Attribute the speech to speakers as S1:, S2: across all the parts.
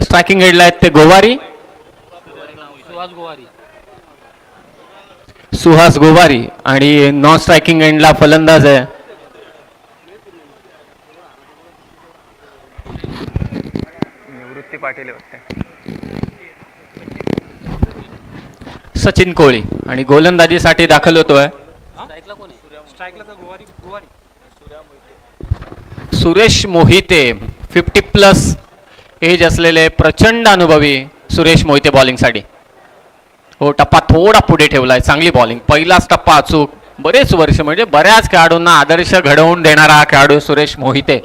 S1: Striking एंडला आहेत ते गोवारी, सुहास गोवारी. आणि नॉन स्ट्रायकिंग एंडला फलंदाज आहे
S2: निवृत्ती पाटील वाटते,
S1: सचिन कोळी. आणि गोलंदाजीसाठी दाखल होतोय सुरेश मोहिते. 50+ एज असलेले प्रचंड अनुभवी सुरेश मोहिते बॉलिंगसाठी. हो, टप्पा थोडा पुढे ठेवलाय. चांगली बॉलिंग, पहिलाच टप्पा अचूक. बरेच वर्ष म्हणजे बऱ्याच खेळाडूंना आदर्श घडवून देणारा हा खेळाडू सुरेश मोहिते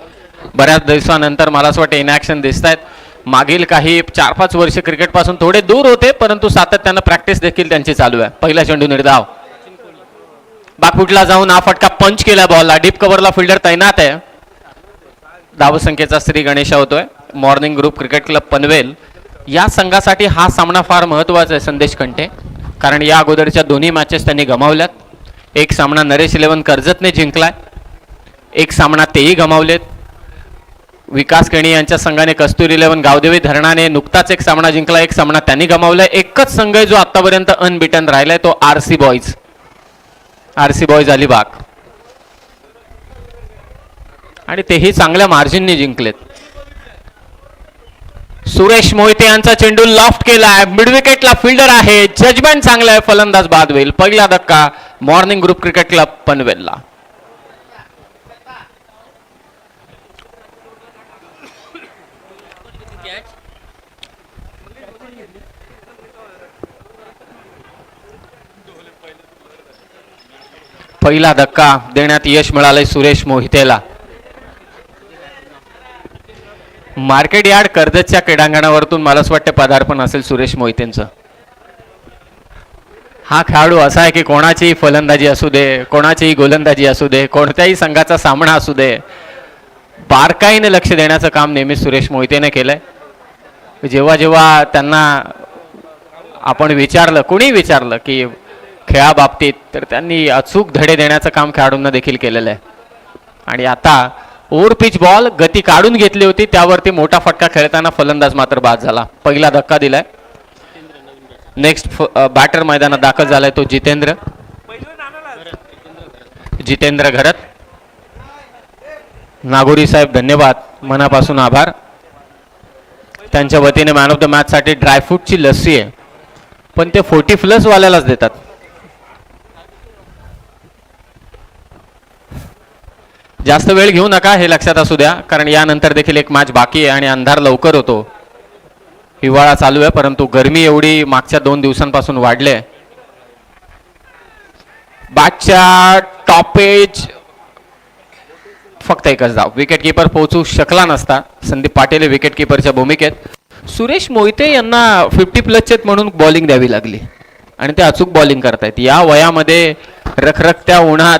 S1: बऱ्याच दिवसानंतर मला असं वाटतं इनॅक्शन दिसत आहेत. मागील काही 4-5 वर्ष क्रिकेटपासून थोडे दूर होते, परंतु सातत्यानं प्रॅक्टिस देखील त्यांची चालू आहे. पहिला चेंडू निर्धाव, बाकफुटला जाऊन हा फटका पंच केला बॉलला. डीप कव्हरला फिल्डर तैनात आहे. धावसंख्येचा श्री गणेशा होतोय. Morning group cricket club Panvel या संघासाठी हा सामना फार महत्त्वाचा आहे संदेश कंटे, कारण या अगोदरच्या दोन्ही मॅचेस त्यांनी गमावल्यात. एक सामना नरेश 11 कर्जतने जिंकलाय, एक सामना तेही गमावलेत. विकास केणी यांच्या संघाने कस्तुरी 11 गावदेवी धरणाने नुकताच एक सामना जिंकला, एक सामना त्यांनी गमावलाय. एकच संघ आहे जो आतापर्यंत अनबिटन राहिलाय, तो आरसी बॉयज अलिबाग, आणि तेही चांगल्या मार्जिनने जिंकलेत. सुरेश मोहिते यांचा चेंडू लॉफ्ट केलाय, मिड विकेटला फिल्डर आहे. जजमेंट चांगलं आहे, फलंदाज बाद होईल. पहिला धक्का मॉर्निंग ग्रुप क्रिकेट क्लब पनवेलला. पहिला धक्का देण्यात यश मिळालंय सुरेश मोहितेला. मार्केट यार्ड कर्जतच्या क्रीडांगणावरतून मला असं वाटतं पदार्पण असेल सुरेश मोहितेंचं. हा खेळाडू असा आहे की कोणाचीही फलंदाजी असू दे, कोणाचीही गोलंदाजी असू दे, कोणत्याही संघाचा सामना असू दे, बारकाईने लक्ष देण्याचं काम नेहमीच सुरेश मोहितेने केलंय. जेव्हा जेव्हा त्यांना आपण विचारलं, कोणी विचारलं की खेळाबाबतीत, तर त्यांनी अचूक धडे देण्याचं काम खेळाडूंना देखील केलेलं आहे. आणि आता ओव्हर पिच बॉल गती काढून घेतली होती, त्यावरती मोठा फटका खेळताना फलंदाज मात्र बाद झाला. पहिला धक्का दिलाय. नेक्स्ट बॅटर मैदानात दाखल झालाय तो जितेंद्र घरत. नागोरी साहेब धन्यवाद, मनापासून आभार. त्यांच्या वतीने मॅन ऑफ द मॅच साठी ड्रायफ्रूटची लस्सी आहे, पण ते 40+ वाल्यालाच देतात. जास्त वेळ घेऊ नका, हे लक्षात असू द्या, कारण यानंतर देखील एक मॅच बाकी आहे आणि अंधार लवकर होतो. हिवाळा चालू आहे, परंतु गरमी एवढी मागच्या 2 दिवसांपासून वाढले. बॅटच्या टॉपेज फक्त एकच धाव. विकेट किपर पोहोचू शकला नसता. संदीप पाटील विकेट किपरच्या भूमिकेत. सुरेश मोहिते यांना 50+ म्हणून बॉलिंग द्यावी लागली आणि ते अचूक बॉलिंग करतायत. या वयामध्ये रखरखत्या उन्हात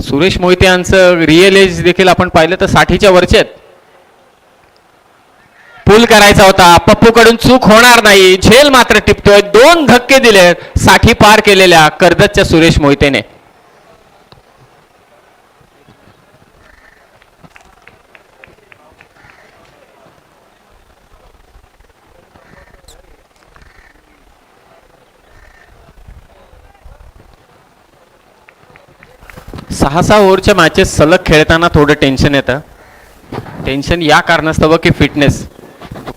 S1: सुरेश मोहिते यांचं रिअल एज देखील आपण पाहिलं तर 60च्या वरचे आहेत. पुल करायचा होता, पप्पूकडून चूक होणार नाही. झेल मात्र टिपतोय. 2 धक्के दिले 60 पार केलेल्या कर्जतच्या सुरेश मोहितेने. सहा ओव्हरच्या मॅचेस सलग खेळताना थोडं टेन्शन येतं. टेन्शन या कारणास्तव की फिटनेस,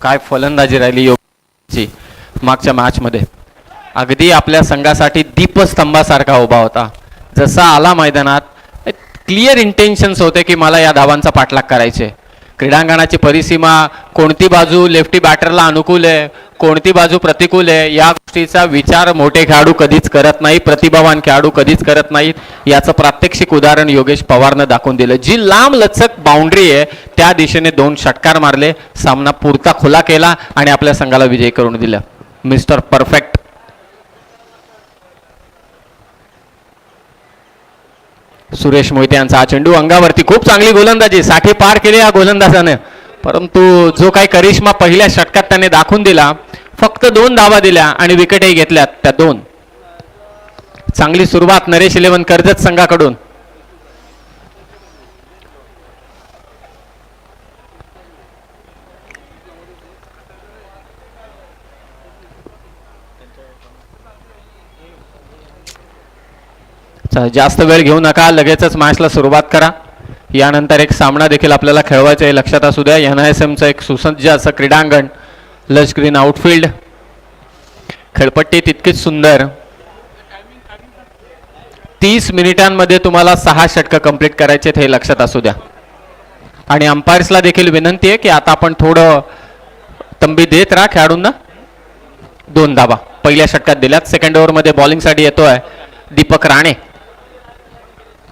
S1: काय फलंदाजी राहिली योगची मागच्या मॅचमध्ये. अगदी आपल्या संघासाठी दीपस्तंभासारखा उभा होता. जसा आला मैदानात क्लिअर इंटेन्शन्स होते की मला या धावांचा पाठलाग करायचे. क्रीडांगणाची परिसीमा, कोणती बाजू लेफ्टी बॅटरला अनुकूल आहे, कोणती बाजू प्रतिकूल आहे, या गोष्टीचा विचार मोठे खेळाडू कधीच करत नाही, प्रतिभावान खेळाडू कधीच करत नाहीत. याचं प्रात्यक्षिक उदाहरण योगेश पवारनं दाखवून दिलं. जी लांब लचक बाउंड्री आहे त्या दिशेने 2 षटकार मारले, सामना पुरता खुला केला आणि आपल्या संघाला विजयी करून दिला. मिस्टर परफेक्ट सुरेश मोहिते यांचा हा चेंडू अंगावरती. खूप चांगली गोलंदाजी, 60 पार केले या गोलंदाजाने, परंतु जो काही करिश्मा पहिल्या षटकात त्याने दाखवून दिला. फक्त 2 धावा दिल्या आणि विकेटही घेतल्यात त्या 2. चांगली सुरुवात नरेश 11 कर्जत संघाकडून. तर जास्त वेळ घेऊ नका, लगेचच मॅचला सुरुवात करा. यानंतर एक सामना देखील आपल्याला खेळवायचा आहे, लक्षात असू द्या. NISMचं एक सुसज्ज असं क्रीडांगण, लश ग्रीन आउटफील्ड, खेळपट्टी तितकीच सुंदर. 30 मिनिटांमध्ये तुम्हाला 6 षटकं कंप्लीट करायचे हे लक्षात असू द्या. आणि अंपायर्सला देखील विनंती आहे की आता आपण थोडं तंबी देत राहा खेळाडूंना. 2 धावा पहिल्या षटकात दिल्यात. सेकंड ओव्हरमध्ये बॉलिंगसाठी येतोय दीपक राणे.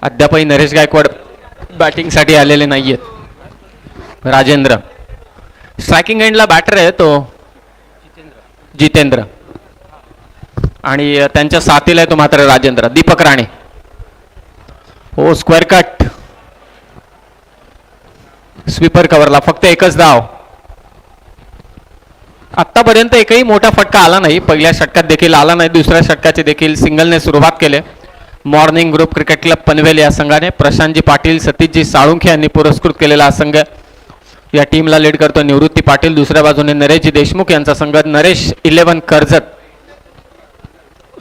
S1: अद्यापही नरेश गायकवाड बॅटिंगसाठी आलेले नाहीयेत. राजेंद्र स्ट्रायकिंग एंडला बॅटर आहे तो जितेंद्र, आणि त्यांच्या साथीला आहे तो मात्र राजेंद्र. दीपक राणे हो, स्क्वेअर कट, स्वीपर कव्हरला फक्त एकच धाव. आतापर्यंत एकही मोठा फटका आला नाही. पहिल्या षटकात देखील आला नाही, दुसऱ्या षटकाचे देखील सिंगलने सुरुवात केली. Morning group cricket club Panvel या संघाने प्रशांतजी पाटील, सतीशजी साळुंखे यांनी पुरस्कृत केलेला हा संघ. या टीमला लीड करतो निवृत्ती पाटील. दुसऱ्या बाजूने नरेशजी देशमुख यांचा संघ. नरेश 11 कर्जत,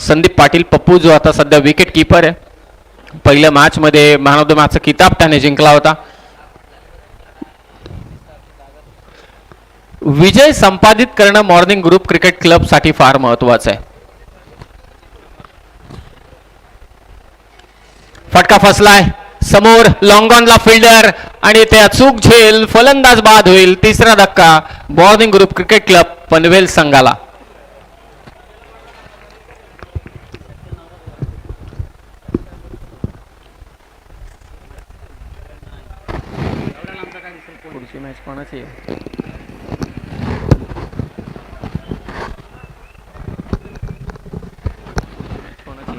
S1: संदीप पाटील पप्पू जो आता सध्या विकेट कीपर आहे. पहिल्या मॅचमध्ये मॅन ऑफ द मॅचचा किताब त्याने जिंकला होता. विजय संपादित करणं मॉर्निंग ग्रुप क्रिकेट क्लब साठी फार महत्वाचं आहे. फटका फसलाय समोर, लॉंग ऑनला फिल्डर, आणि ते अचूक झेल, फलंदाज बाद होईल. तिसरा धक्का morning group cricket club Panvel संघाला. पुढची मॅच कोणाची आहे?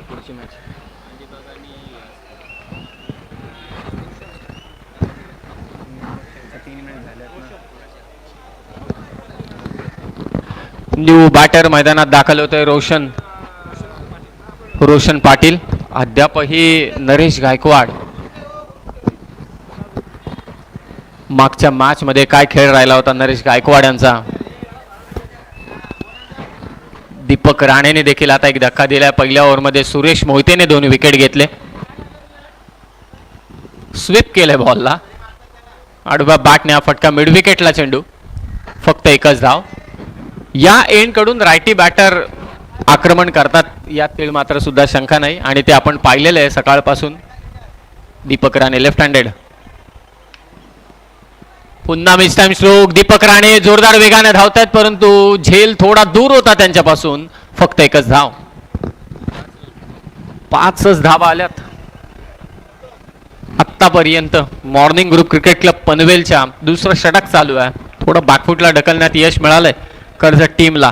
S1: पुढची मॅच न्यू बॅटर मैदानात दाखल होतोय रोशन पाटील. अद्यापही नरेश गायकवाड. मागच्या मॅच मध्ये काय खेळ राहिला होता नरेश गायकवाड यांचा. दीपक राणेने देखील आता एक धक्का दिलाय. पहिल्या ओव्हरमध्ये सुरेश मोहितेने 2 विकेट घेतले. स्वीप केले बॉलला, आडव्या बॅटने हा फटका, मिड विकेटला चेंडू, फक्त एकच धाव. या एंड कडून रायटी बॅटर आक्रमण करतात यात तीळ मात्र सुद्धा शंका नाही, आणि ते आपण पाहिलेलं आहे सकाळपासून. Deepak Rane left handed. पुन्हा miss time stroke. Deepak Rane जोरदार वेगाने धावतात, परंतु झेल थोडा दूर होता त्यांच्यापासून. फक्त एकच धाव. 5च धावा आल्यात आत्तापर्यंत. मॉर्निंग ग्रुप क्रिकेट क्लब पनवेलच्या दुसरं षटक चालू आहे. थोडं बॅकफुटला ढकलण्यात यश मिळालंय कर्जत टीमला.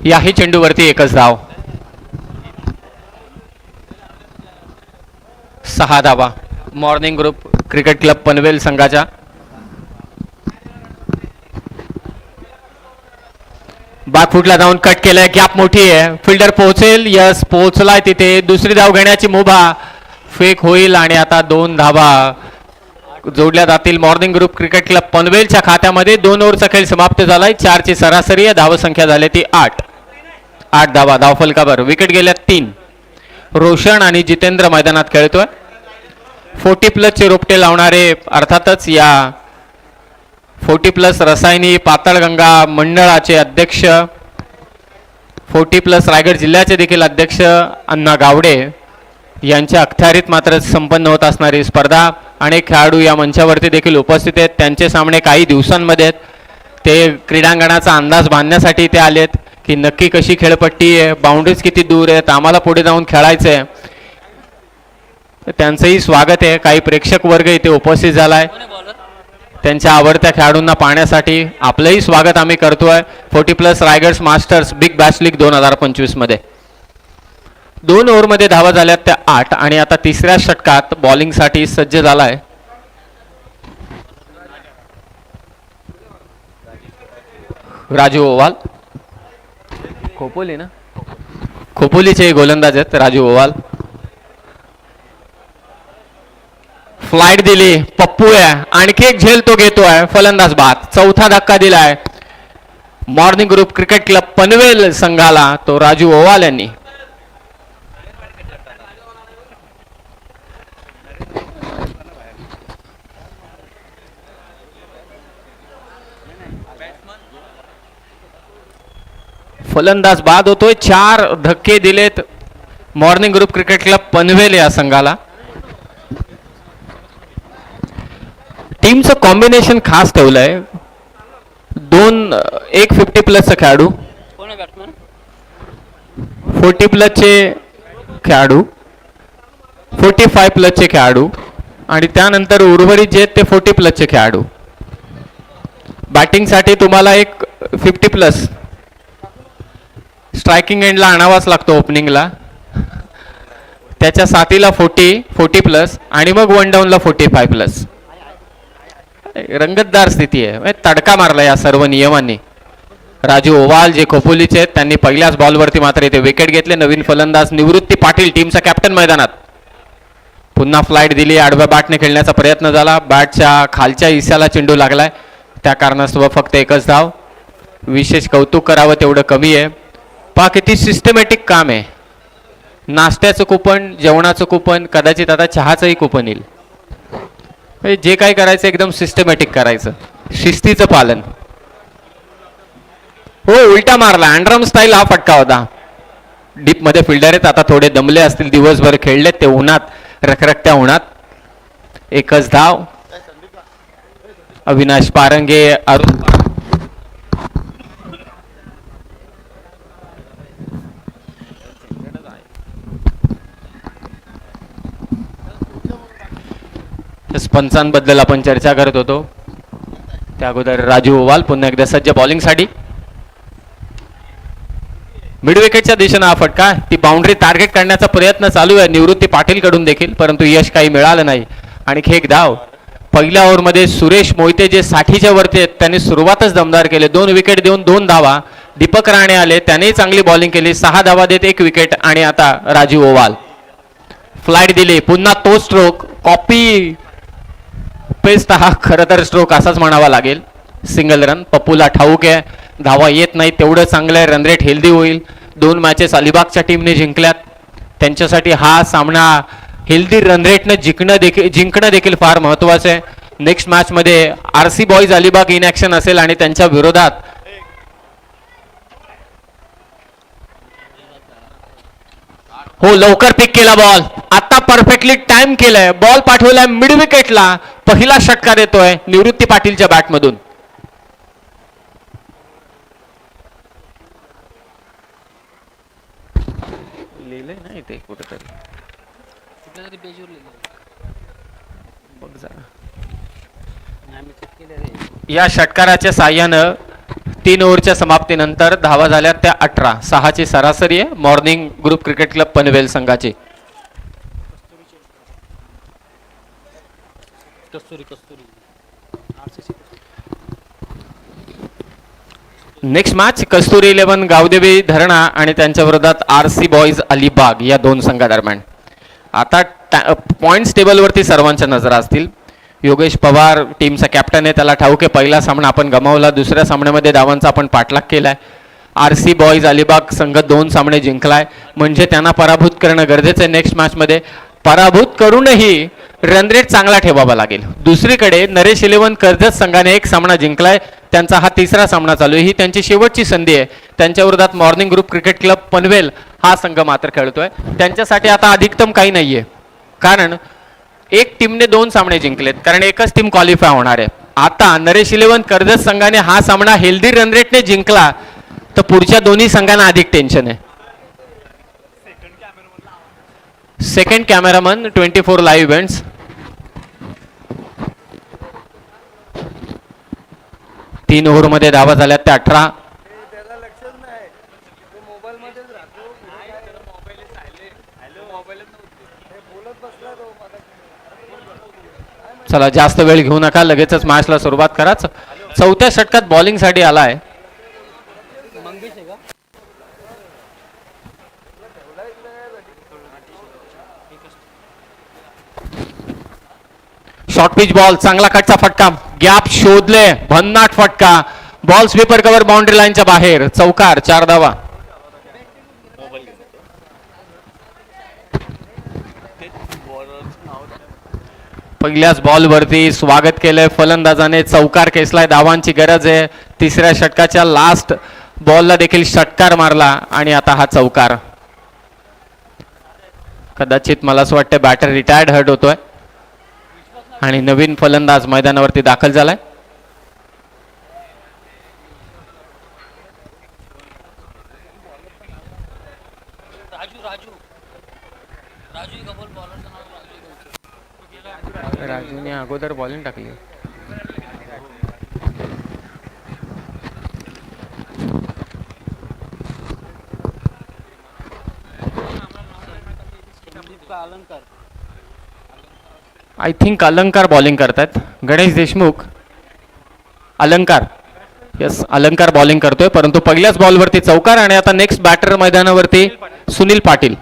S1: याही चेंडूवरती एकच धाव. 6 धावा morning group cricket club Panvel संघाच्या. बॅकफुटला जाऊन कट केलंय, गॅप मोठी आहे. फिल्डर पोहोचेल, यस पोहोचलाय तिथे. दुसरी धाव घेण्याची मुभा, फेक होईल, आणि आता 2 धावा जोडल्या जातील मॉर्निंग ग्रुप क्रिकेट क्लब पनवेलच्या खात्यामध्ये. 2 ओव्हरचा खेळ समाप्त झालाय. 4ची सरासरी आहे. धावसंख्या झाली ती 8 धावा. धावफलकावर विकेट गेल्या 3. रोशन आणि जितेंद्र मैदानात खेळतोय. 40+ रोपटे लावणारे अर्थातच या 40+ रसायनी पाताळगंगा मंडळाचे अध्यक्ष, 40+ रायगड जिल्ह्याचे देखील अध्यक्ष अण्णा गावडे यांच्या अखत्यारीत मात्र संपन्न होत असणारी स्पर्धा. अनेक खेळाडू या मंचावरती देखील उपस्थित आहेत. त्यांचे सामने काही दिवसांमध्ये ते क्रीडांगणाचा अंदाज बांधण्यासाठी ते आलेत की नक्की कशी खेळपट्टी आहे, बाउंड्रीज किती दूर आहेत, आम्हाला पुढे जाऊन खेळायचं आहे. त्यांचंही स्वागत आहे. काही प्रेक्षक वर्ग इथे उपस्थित झालाय त्यांच्या आवडत्या खेळाडूंना पाहण्यासाठी. आपलंही स्वागत आम्ही करतोय 40+ Raigad masters big Bash league 2025 मध्ये. 2 ओव्हरमध्ये धावा झाल्यात त्या 8, आणि आता तिसऱ्या षटकात बॉलिंगसाठी सज्ज झालाय राजू ओवाल. खोपोली ना, खोपोलीचे गोलंदाज आहेत राजू ओवाल. फ्लाईट दिली, पप्पू आहे, आणखी एक झेल तो घेतोय, फलंदाज बाद. चौथा धक्का दिलाय morning group cricket club Panvel संघाला, तो राजू ओवाल यांनी. फलंदाज बाद होतोय. 4 धक्के दिलेत morning group cricket club Panvel या संघाला. टीमचं कॉम्बिनेशन खास ठेवलंय. एक 50 प्लसचा खेळाडू, 40 प्लसचे खेळाडू, 45 प्लसचे खेळाडू आणि त्यानंतर उर्वरित जे आहेत ते 40 प्लसचे खेळाडू. बॅटिंगसाठी तुम्हाला एक 50 प्लस स्ट्रायकिंग एंडला आणावाच लागतो ओपनिंगला. त्याच्या साथीला 40 प्लस आणि मग वन डाऊनला 45 प्लस. रंगतदार स्थिती आहे. तडका मारला या सर्व नियमांनी. राजू ओवाल जे खोपोलीचे आहेत त्यांनी पहिल्याच बॉलवरती मात्र इथे विकेट घेतले. नवीन फलंदाज निवृत्ती पाटील टीमचा कॅप्टन मैदानात. पुन्हा फ्लाईट दिली, आडव्या बॅटने खेळण्याचा प्रयत्न झाला, बॅटच्या खालच्या हिस्साला चेंडू लागलाय, त्या कारणास्तव फक्त एकच धाव. विशेष कौतुक करावं तेवढं कमी आहे. पहा किती सिस्टमॅटिक काम आहे. नाश्त्याचं कुपन, जेवणाचं कुपन, कदाचित आता चहाचंही कुपन येईल. जे काही करायचं एकदम सिस्टमॅटिक करायचं, शिस्तीचं पालन. हो, उलटा मारला, अँड्रम स्टाईल हा फटका होता. डीप मध्ये फिल्डर आहेत, आता थोडे दमले असतील, दिवसभर खेळलेत ते उन्हात, रखरखत्या उन्हात. एकच धाव. अविनाश पारंगे, अरुण पंचांबद्दल आपण चर्चा करत होतो. त्या अगोदर राजू ओवाल पुन्हा एकदा सज्ज बॉलिंगसाठी. मिड विकेटच्या दिशेनं हा फटका, ती बाउंड्री टार्गेट करण्याचा प्रयत्न चालू आहे निवृत्ती पाटील कडून देखील, परंतु यश काही मिळालं नाही. आणखी एक धाव. पहिल्या ओव्हरमध्ये सुरेश मोहिते जे 60च्या वरती आहेत त्यांनी सुरुवातच दमदार केले. 2 विकेट देऊन 2 धावा. दीपक राणे आले, त्यानेही चांगली बॉलिंग केली, 6 धावा देत 1 विकेट. आणि आता राजू ओवाल फ्लाईट दिली, पुन्हा तो स्ट्रोक, कॉपी पेस्ट हा खरं तर स्ट्रोक असाच म्हणावा लागेल. Single run. पप्पूला ठाऊक आहे धावा येत नाही तेवढं चांगलं आहे, रन रेट हेल्दी होईल. 2 मॅचेस अलिबागच्या टीमने जिंकल्यात, त्यांच्यासाठी हा सामना हेल्दी रन रेटनं जिंकणं देखील फार महत्त्वाचं आहे. नेक्स्ट मॅचमध्ये RC boys Alibag in action असेल आणि त्यांच्या विरोधात हो, लवकर पिक केला बॉल, आता परफेक्टली टाइम केलाय, बॉल पाठवलाय मिड विकेटला. पहिला षटकार येतोय निवृत्ती पाटीलच्या बॅटमधून. लिहिलंय ना इथे कुठेतरी, बघ जरा. या षटकाराच्या साह्यानं 3 ओव्हरच्या समाप्तीनंतर धावा झाल्या त्या 18. 6ची सरासरी आहे morning group cricket club Panvel संघाची. नेक्स्ट मॅच कस्तुरी 11 गावदेवी धरणा आणि त्यांच्या विरोधात RC बॉईज अलिबाग या 2 संघादरम्यान. आता पॉइंट्स टेबलवरती सर्वांच्या नजरा असतील. योगेश पवार टीमचा कॅप्टन आहे, त्याला ठाऊक आहे पहिला सामना आपण गमावला, दुसऱ्या सामन्यामध्ये धावांचा आपण पाठलाग केलाय. RC बॉईज अलिबाग संघ 2 सामने जिंकलाय, म्हणजे त्यांना पराभूत करणं गरजेचं आहे. नेक्स्ट मॅचमध्ये पराभूत करूनही रन रेट चांगला ठेवावा लागेल. दुसरीकडे नरेश 11 कर्जत संघाने 1 सामना जिंकलाय, त्यांचा हा 3रा सामना चालू आहे, ही त्यांची शेवटची संधी आहे. त्यांच्या विरोधात morning group cricket club Panvel हा संघ मात्र खेळतोय. त्यांच्यासाठी आता अधिकतम काही नाहीये, कारण एक टीमने 2 सामने जिंकलेत, कारण एकच टीम क्वालिफाय होणार आहे. आता नरेश 11 कर्जत संघाने हा सामना हेल्दी रन रेटने जिंकला तर पुढच्या दोन्ही संघांना अधिक टेन्शन आहे. Second cameraman 24 live events. तीन ओव्हरमध्ये धावा झाल्या त्या 18. चला जास्त वेळ घेऊ नका, लगेचच मॅचला सुरुवात करा. चौथ्या षटकात बॉलिंग साठी आलाय शॉर्ट पिच बॉल, चांगला कटचा फटका, गॅप शोधले, भन्नाट फटका, बॉल स्वीपर कव्हर बाउंड्री लाईनच्या बाहेर, चौकार, 4 धावा. पहिल्याच बॉलवरती स्वागत केलंय फलंदाजाने, चौकार केसलाय, धावांची गरज आहे. तिसऱ्या षटकाच्या लास्ट बॉलला देखील षटकार मारला आणि आता हा चौकार. कदाचित मला असं वाटतं बॅटर रिटायर्ड हर्ट होतोय आणि नवीन फलंदाज मैदानावरती दाखल झालाय. राजूने अगोदर बॉलिंग टाकली. आय थिंक अलंकार बॉलिंग करतात. गणेश देशमुख, अलंकार, यस अलंकार बॉलिंग करतोय, परंतु पहिल्याच बॉलवरती चौकार. आणि आता नेक्स्ट बॅटर मैदानावरती सुनील पाटील.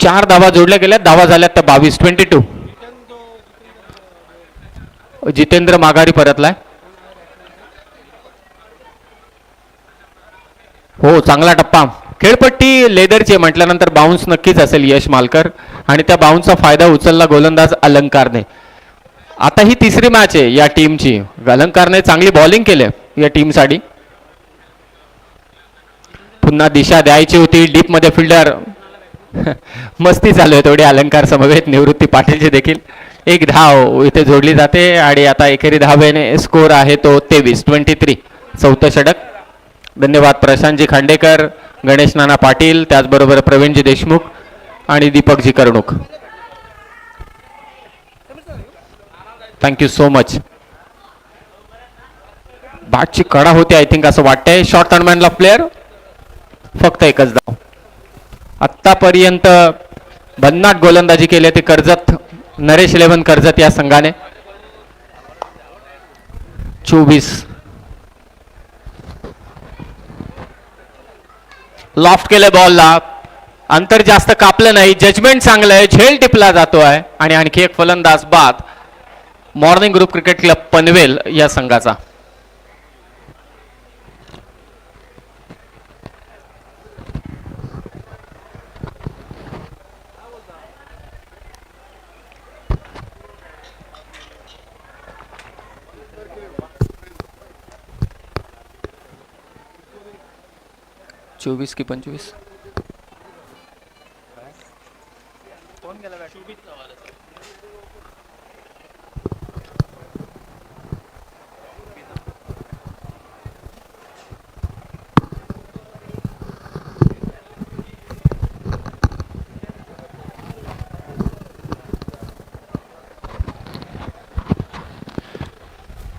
S1: 4 धावा जोडल्या गेल्या, धावा झाल्यात त्या 22, 22. जितेंद्र माघारी परतलाय. हो, चांगला टप्पा, खेळपट्टी लेदरची म्हटल्यानंतर बाउन्स नक्कीच असेल यश मालकर, आणि त्या बाउन्सचा फायदा उचलला गोलंदाज अलंकारने. आता ही तिसरी मॅच आहे या टीमची. अलंकारने चांगली बॉलिंग केली या टीमसाठी. पुन्हा दिशा द्यायची होती डीप मध्ये, फिल्डर मस्ती चालू आहे थोडी अलंकार समवेत निवृत्ती पाटीलची देखील. 1 धाव इथे जोडली जाते आणि आता एकेरी धावेने स्कोर आहे तो 23, 23. चौथं षटक. धन्यवाद प्रशांतजी खांडेकर, गणेश नाना पाटील, त्याचबरोबर प्रवीणजी देशमुख आणि Deepakji Karnuk. Thank you so much. बॅटची कडा होती आय थिंक असं वाटतंय. शॉर्ट टर्नमॅनला प्लेअर, फक्त एकच धाव. आत्तापर्यंत भन्नाट गोलंदाजी केली ती कर्जत, नरेश 11 कर्जत या संघाने. 24. लॉफ्ट केलं बॉलला, अंतर जास्त कापलं नाही, जजमेंट चांगलं आहे, झेल टिपला जातोय आणि आणखी एक फलंदाज बाद morning group cricket club Panvel या संघाचा. चोवीस की 25.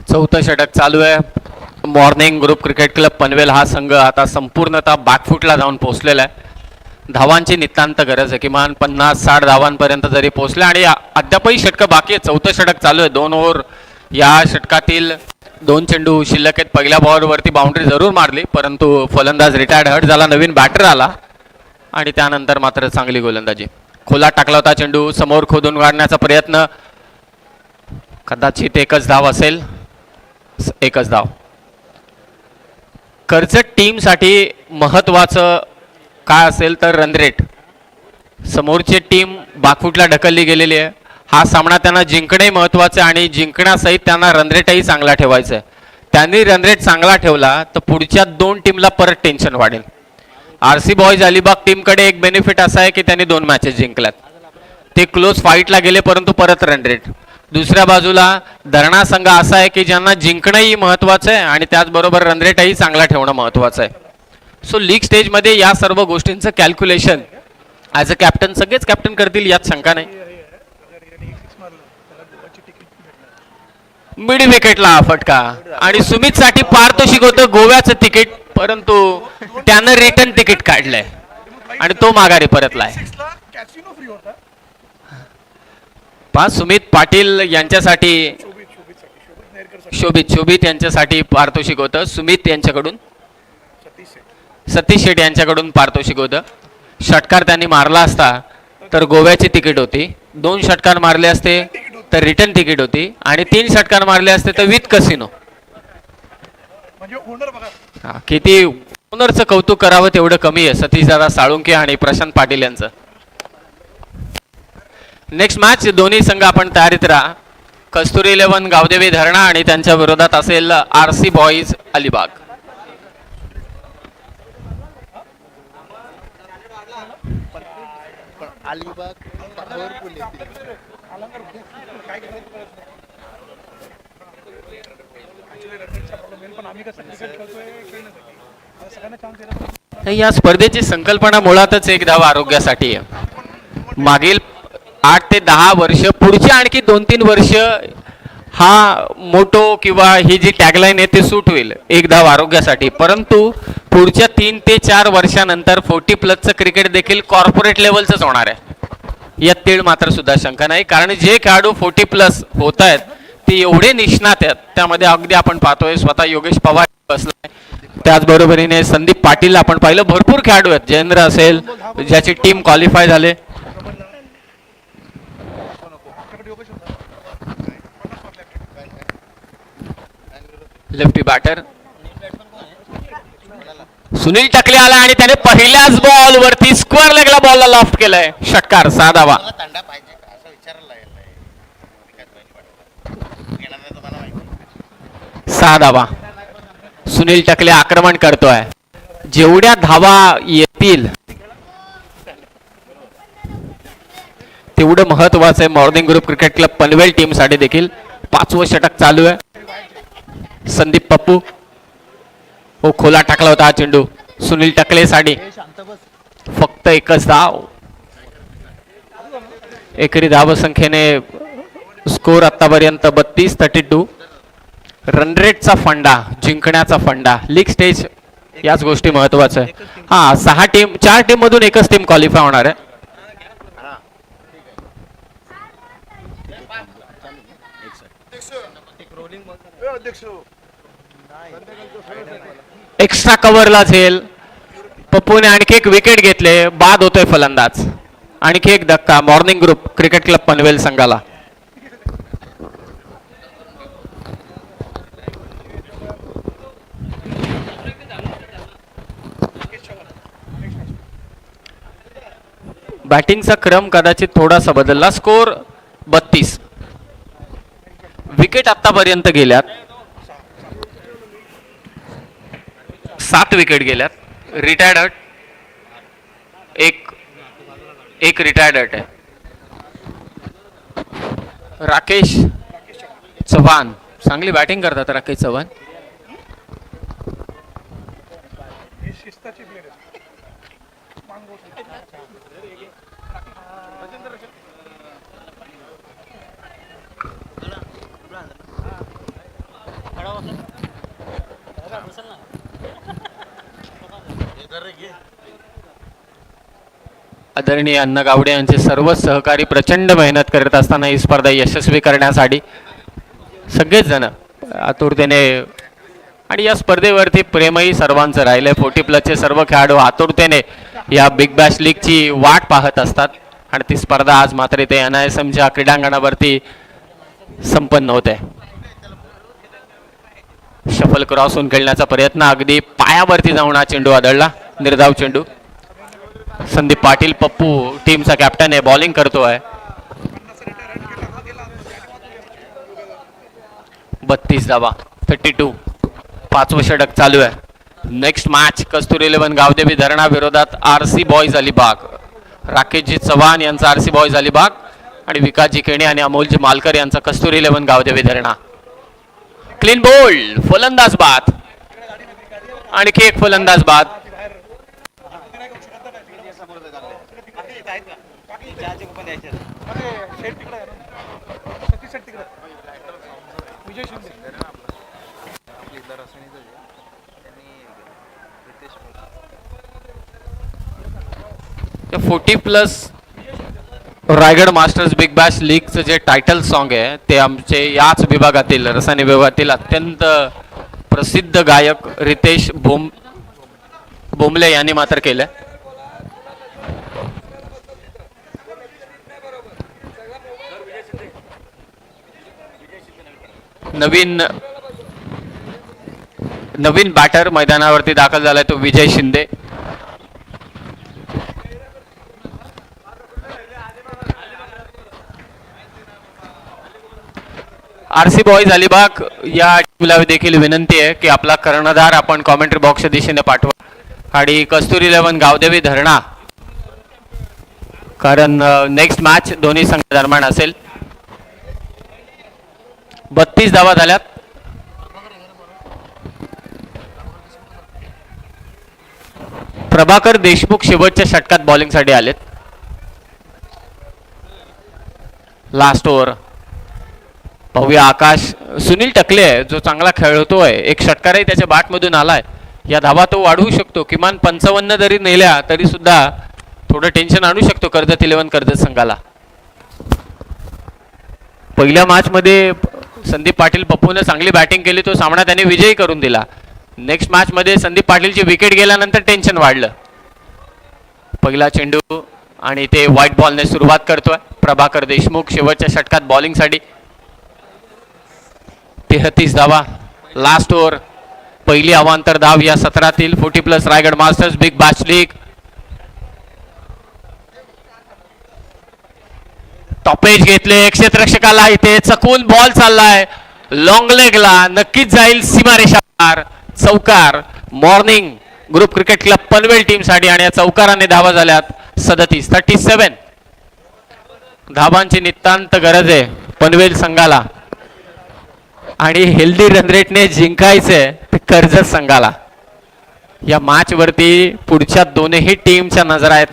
S1: चौथं षटक चालू आहे. Morning group cricket club Panvel हा संघ आता संपूर्णतः बॅकफुटला जाऊन पोहोचलेला आहे. धावांची नितांत गरज आहे, किमान 50-60 धावांपर्यंत जरी पोहोचले आणि अद्यापही षटकं बाकी आहे. चौथं षटक चालू आहे. 2 ओव्हर या षटकातील 2 चेंडू शिल्लक आहेत. पहिल्या बॉलवरती बाउंड्री जरूर मारली, परंतु फलंदाज रिटायर्ड हर्ट झाला, नवीन बॅटर आला आणि त्यानंतर मात्र चांगली गोलंदाजी. खोला टाकला होता चेंडू, समोर खोदून काढण्याचा प्रयत्न, कदाचित एकच धाव असेल, एकच धाव. कर्जत टीमसाठी महत्त्वाचं काय असेल तर रन रेट. समोरची टीम बाकफुटला ढकलली गेलेली आहे. हा सामना त्यांना जिंकणे महत्त्वाचं आहे आणि जिंकण्यासहित त्यांना रन रेटही चांगला ठेवायचा आहे. त्यांनी रन रेट चांगला ठेवला तर पुढच्या 2 टीमला परत टेन्शन वाढेल. RC बॉयज अलिबाग टीमकडे एक बेनिफिट असा आहे की त्यांनी 2 मॅचेस जिंकल्यात. ते क्लोज फाईटला गेले परंतु परत रन रेट. दुसऱ्या बाजूला धरणा संघ असा आहे की ज्यांना जिंकणंही महत्त्वाचं आहे आणि त्याचबरोबर रन रेटही चांगला ठेवणं महत्त्वाचं आहे. सो लीग स्टेजमध्ये या सर्व गोष्टींचं कॅल्क्युलेशन ॲज अ कॅप्टन सगळेच कॅप्टन करतील यात शंका नाही. मिड विकेटला हा फटका आणि सुमितसाठी पारितोषिक होतं गोव्याचं तिकीट, परंतु त्यानं रिटर्न तिकीट काढलंय आणि तो माघारी परतलाय. सुमित पाटील यांच्यासाठी शोभित यांच्यासाठी पारितोषिक होतं. सुमित यांच्याकडून सतीश शेठ यांच्याकडून पारितोषिक होतं. षटकार त्यांनी मारला असता तर गोव्याची तिकीट होती. 2 षटकार मारले असते तर रिटर्न तिकीट होती आणि 3 षटकार मारले असते तर विथ कसिनो. किती ओनरचं कौतुक करावं तेवढं कमी आहे सतीशदादा साळुंके आणि प्रशांत पाटील यांचं. नेक्स्ट मॅच दोन्ही संघ आपण तयारीत राहा. कस्तुरी 11 गावदेवी धरणा आणि त्यांच्या विरोधात असेल RC बॉईज अलिबाग. या स्पर्धेची संकल्पना मुळातच एक धाव आरोग्यासाठी आहे. मागील 8 ते 10 वर्ष पुढची आणखी 2-3 वर्ष हा मोटो किंवा ही जी टॅगलाईन आहे ते सूट होईल एक धाव आरोग्यासाठी. परंतु पुढच्या 3 ते 4 वर्षानंतर 40+ क्रिकेट देखील कॉर्पोरेट लेवलचंच होणार आहे. यात तीळ मात्र सुद्धा शंका नाही, कारण जे खेळाडू 40+ होत आहेत ते एवढे निष्णात आहेत. त्यामध्ये अगदी आपण पाहतोय स्वतः योगेश पवार बसलाय, त्याचबरोबरीने संदीप पाटील आपण पाहिलं. भरपूर खेळाडू आहेत. जयेंद्र असेल ज्याची टीम क्वालिफाय झाले. लेफ्टी बॅटर सुनील टकले आला आणि त्याने पहिल्याच बॉल वरती स्क्वेअर लेगला बॉलला लॉफ्ट केलाय. षटकार 6 धावा. 6 धावा. सुनील टकले आक्रमण करतोय. जेवढ्या धावा येतील तेवढं महत्वाचं आहे morning group cricket club Panvel team साठी देखील. 5वं षटक चालू आहे. संदीप पप्पू हो खोला टाकला होता हा चेंडू. सुनील टकले साठी फक्त एकच धाव. एकरी धाव संख्येने स्कोर आतापर्यंत 32-32. रनरेटचा फंडा, जिंकण्याचा फंडा, लीग स्टेज याच गोष्टी महत्वाचं आहे. हा 4 टीम मधून एकच टीम क्वालिफाय होणार आहे. एक्स्ट्रा कव्हरला झेल. पप्पूने आणखी एक विकेट घेतले. बाद होतोय फलंदाज. आणखी एक धक्का morning group cricket club Panvel संघाला. बॅटिंगचा क्रम कदाचित थोडासा बदलला. स्कोर 32. विकेट आतापर्यंत गेल्यात. 7 विकेट गेल्यात. रिटायर्ड हट एक रिटायर्ड हट आहे. राकेश चव्हाण चांगली बॅटिंग करतात. राकेश चव्हाण आदरणीय अण्णा गावडे यांचे सर्व सहकारी प्रचंड मेहनत करत असताना ही स्पर्धा यशस्वी करण्यासाठी सगळेच जण आतुरतेने आणि या स्पर्धेवरती प्रेमही सर्वांचं राहिलंय. 40+ सर्व खेळाडू आतुरतेने या बिग बॅश लीगची वाट पाहत असतात आणि ती स्पर्धा आज मात्र इथे NISMच्या क्रीडांगणावरती संपन्न होते. शफल क्रॉस होऊन खेळण्याचा प्रयत्न, अगदी पायावरती जाऊन हा चेंडू आदळला. निर्धाव चेंडू. संदीप पाटील पप्पू टीमचा कॅप्टन आहे, बॉलिंग करतोय. 32 धावा. 32. 5वं षटक चालू आहे. नेक्स्ट मॅच कस्तुरी 11 गावदेवी धरणा विरोधात RC बॉईज अलिबाग. राकेशजी चव्हाण यांचा RC बॉईज अलिबाग आणि विकासजी केणे आणि अमोलजी मालकर यांचा कस्तुरी 11 गावदेवी धरणा. Clean bowled. फलंदाज बाद. आणखी एक फलंदाज बाद. त्या 40+ रायगड मास्टर्स बिग बॅश लीगचं जे टायटल सॉन्ग आहे ते आमचे याच विभागातील रसायन विभागातील अत्यंत प्रसिद्ध गायक रितेश भोमले यांनी मात्र केलं. नवीन नवीन बॅटर मैदानावरती दाखल झालाय तो विजय शिंदे. आरसी बॉयज अलिबाग या टीमला देखील विनंती आहे की आपला कर्णधार आपण कॉमेंट्री बॉक्सच्या दिशेने पाठवा आणि कस्तुरी 11 गावदेवी धरणा, कारण नेक्स्ट मॅच दोन्ही संघ दरम्यान असेल. 32 धावा झाल्यात. प्रभाकर देशमुख शेवटच्या षटकात बॉलिंगसाठी आलेत. लास्ट ओव्हर पाहूया. आकाश सुनील टकले आहे जो चांगला खेळतोय, एक षटकारही त्याच्या बॅटमधून आलाय. या धावा तो वाढवू शकतो, किमान 55 जरी नेल्या तरी सुद्धा थोडं टेन्शन आणू शकतो कर्जत 11 कर्जत संघाला. पहिल्या मॅच मध्ये संदीप पाटील पप्पूने चांगली बॅटिंग केली, तो सामना त्याने विजयी करून दिला. नेक्स्ट मॅच मध्ये संदीप पाटीलची विकेट गेल्यानंतर टेन्शन वाढलं. पहिला चेंडू आणि ते व्हाईट बॉलने सुरुवात करतोय प्रभाकर देशमुख शेवटच्या षटकात बॉलिंगसाठी. 33 धावा. लास्ट ओव्हर पहिली अवांतर धाव या सत्रातील 40+ Raigad masters big Bash league. Topaz घेतले, क्षेत्ररक्षकाला इथे चकवून बॉल चाललाय लॉंग लेगला, नक्कीच जाईल सीमारेषा पार. चौकार morning group cricket club Panvel team साठी आणि या चौकाराने धावा झाल्यात 37. धावांची नितांत गरज आहे पनवेल संघाला आणि हेल्दी रन रेटने जिंकायचे ते कर्जत संघाला. या मॅच वरती पुढच्या दोन्ही टीमच्या नजर आहेत.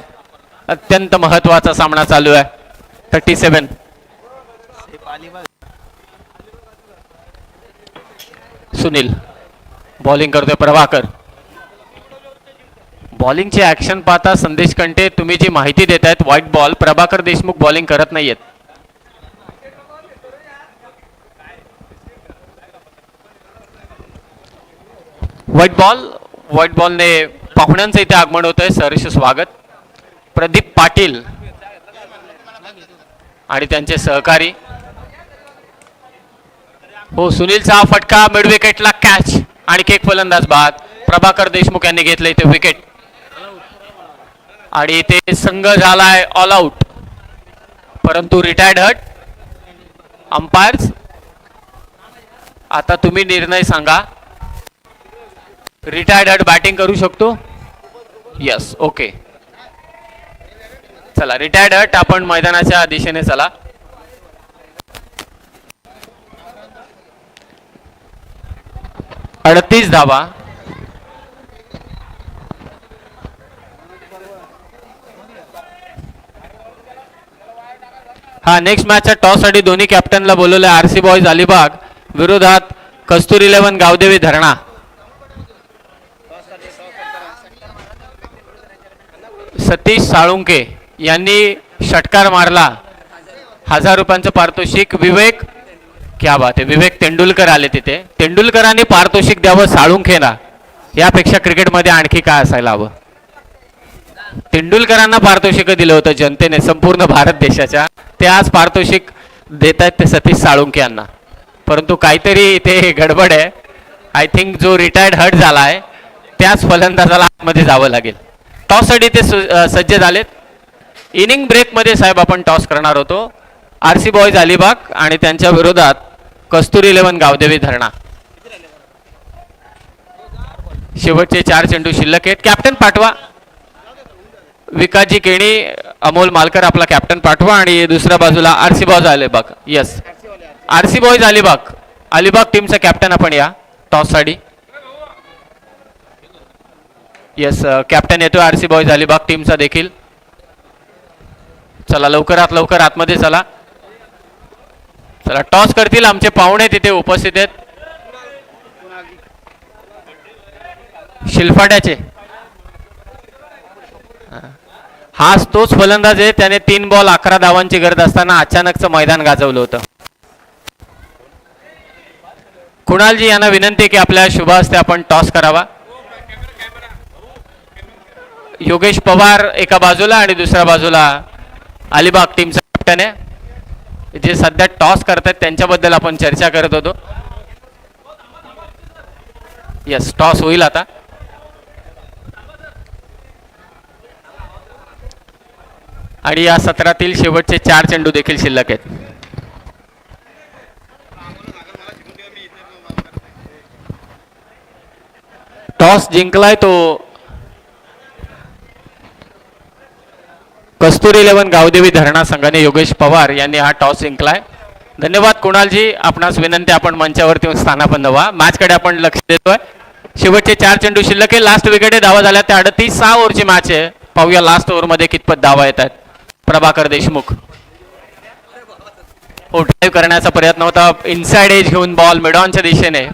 S1: अत्यंत महत्वाचा सामना चालू आहे. 37. सुनील बॉलिंग करतोय. प्रभाकर बॉलिंगची ऍक्शन पाहता संदेश कंटे तुम्ही जी माहिती देत आहेत white ball, Prabhakar Deshmukh bowling करत नाहीयेत. व्हाईट बॉलने पाहुण्यांचं इथे आगमन होत आहे. सहर्ष स्वागत. प्रदीप पाटील आणि त्यांचे सहकारी. हो, सुनीलचा फटका मिड विकेटला कॅच आणि केक फलंदाज बाद. प्रभाकर देशमुख यांनी घेतले इथे विकेट आणि इथे संघ झालाय ऑल आउट, परंतु रिटायर्ड हट. अंपायर्स आता तुम्ही निर्णय सांगा. रिटायर्ड हट बॅटिंग करू शकतो? Yes, okay. चला रिटायर्ड हट आपण मैदानाच्या दिशेने चला. अडतीस धावा. हा नेक्स्ट मॅचच्या टॉस साठी दोन्ही कॅप्टनला बोलवलं. आरसी बॉयज अलिबाग विरोधात कस्तुरी 11 गावदेवी धरणा. सतीश साळुंके यांनी षटकार मारला. 1000 रुपयांचं पारितोषिक. विवेक, क्या बात आहे. विवेक तेंडुलकर आले तिथे. तेंडुलकरांनी पारितोषिक द्यावं साळुंखेला, यापेक्षा क्रिकेटमध्ये आणखी काय असायला हवं. तेंडुलकरांना पारितोषिक दिलं होतं जनतेने संपूर्ण भारत देशाच्या, ते आज पारितोषिक देत आहेत ते सतीश साळुंके यांना. परंतु काहीतरी इथे गडबड आहे. आय थिंक जो रिटायर्ड हट झाला आहे त्याच फलंदाजाला आतमध्ये जावं लागेल. टॉससाठी ते सज्ज झालेत. इनिंग ब्रेकमध्ये साहेब आपण टॉस करणार होतो. आरसी बॉयज अलिबाग आणि त्यांच्या विरोधात कस्तुरी 11 गावदेवी धरणा. शेवटचे 4 चेंडू शिल्लक आहेत. कॅप्टन पाठवा. विकासजी केणी, अमोल मालकर आपला कॅप्टन पाठवा आणि दुसऱ्या बाजूला RC boys Alibag. Yes, RC boys Alibag टीमचा कॅप्टन आपण या टॉस साठी. यस, कॅप्टन येतोय आरसी बॉयज अलिबाग टीमचा देखील. चला लवकरात लवकर आतमध्ये चला. चला टॉस करतील आमचे पाहुणे तिथे उपस्थित आहेत. शिलफाट्याचे हाच तोच फलंदाज आहे, त्याने 3 बॉल 11 धावांची गरज असताना अचानकचं मैदान गाजवलं होतं. कुणालजी यांना विनंती की आपल्या शुभ हस्ते आपण टॉस करावा. योगेश पवार एका बाजूला आणि दुसऱ्या बाजूला अलिबाग टीमचा कॅप्टन आहे, जे सध्या टॉस करतात त्यांच्याबद्दल आपण चर्चा करत होतो. यस, टॉस होईल आता. आणि या सत्रातील शेवटचे 4 चेंडू देखील शिल्लक आहेत. टॉस जिंकलाय तो कस्तुरी 11 गावदेवी धरणा संघाने. योगेश पवार यांनी हा टॉस जिंकलाय. धन्यवाद कुणालजी. आपणास विनंती, आपण मंचावरती येऊन स्थानापन्न व्हा. मॅचकडे आपण लक्ष देतोय. शेवटचे 4 चेंडू शिल्लक आहे. लास्ट विकेट धावा झाल्या त्या 38 ओव्हरची मॅच आहे. पाहूया लास्ट ओव्हरमध्ये कितपत धावा येत आहेत. प्रभाकर देशमुख ड्राईव्ह करण्याचा प्रयत्न होता. इनसाइड एज घेऊन बॉल मिडॉनच्या दिशेने.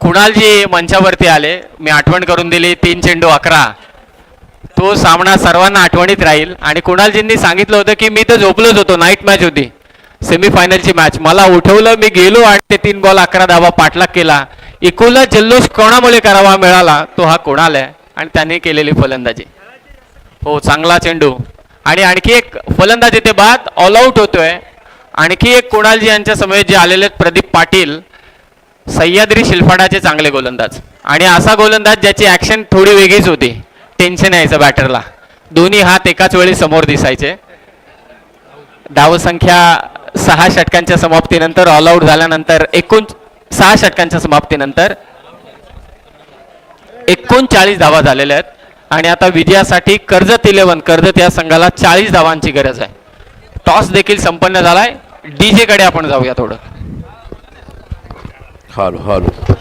S1: कुणालजी मंचावरती आले. मी आठवण करून दिली 3 चेंडू 11. तो सामना सर्वांना आठवणीत राहील. आणि कुणालजींनी सांगितलं होतं की मी तर झोपलोच होतो, नाईट मॅच होती, सेमीफायनलची मॅच. मला उठवलं, मी गेलो आणि ते 3 बॉल 11 धावा पाठलाग केला. इकुला जल्लोष कोणामुळे करावा मिळाला तो हा कुणाल आहे आणि त्याने केलेली फलंदाजी. हो, चांगला चेंडू. आणि आणखी एक फलंदाजी ते बाद ऑल आउट होतोय. आणखी एक कुणालजी यांच्या समोर जे आलेले आहेत प्रदीप पाटील, सह्याद्री शिलफाडाचे चांगले गोलंदाज. आणि असा गोलंदाज ज्याची ऍक्शन थोडी वेगळीच होती. टेन्शन यायचं बॅटरला. दोन्ही हात एकाच वेळी समोर दिसायचे. धावसंख्या 6 षटकांच्या समाप्तीनंतर, ऑल आउट झाल्यानंतर, एकूण 6 षटकांच्या समाप्तीनंतर 39 धावा झालेल्या आहेत. आणि आता विजयासाठी कर्जत 11, कर्जत या संघाला 40 धावांची गरज आहे. टॉस देखील संपन्न झालाय. डीजे कडे आपण जाऊया थोडं.
S3: Hello hello.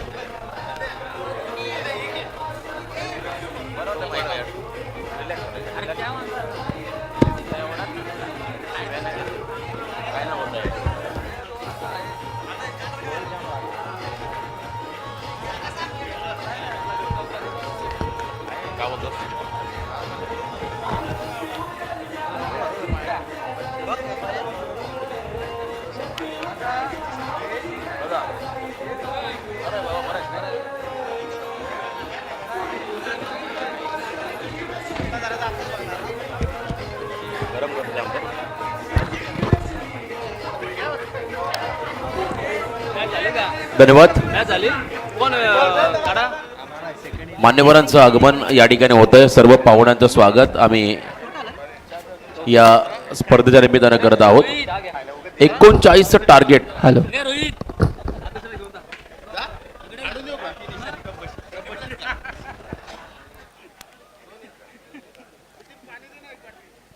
S3: धन्यवाद. मान्यवरांचं आगमन या ठिकाणी होतंय. सर्व पाहुण्यांचं स्वागत आम्ही या स्पर्धेच्या निमित्तानं करत आहोत. 39चं टार्गेट.
S1: हॅलो.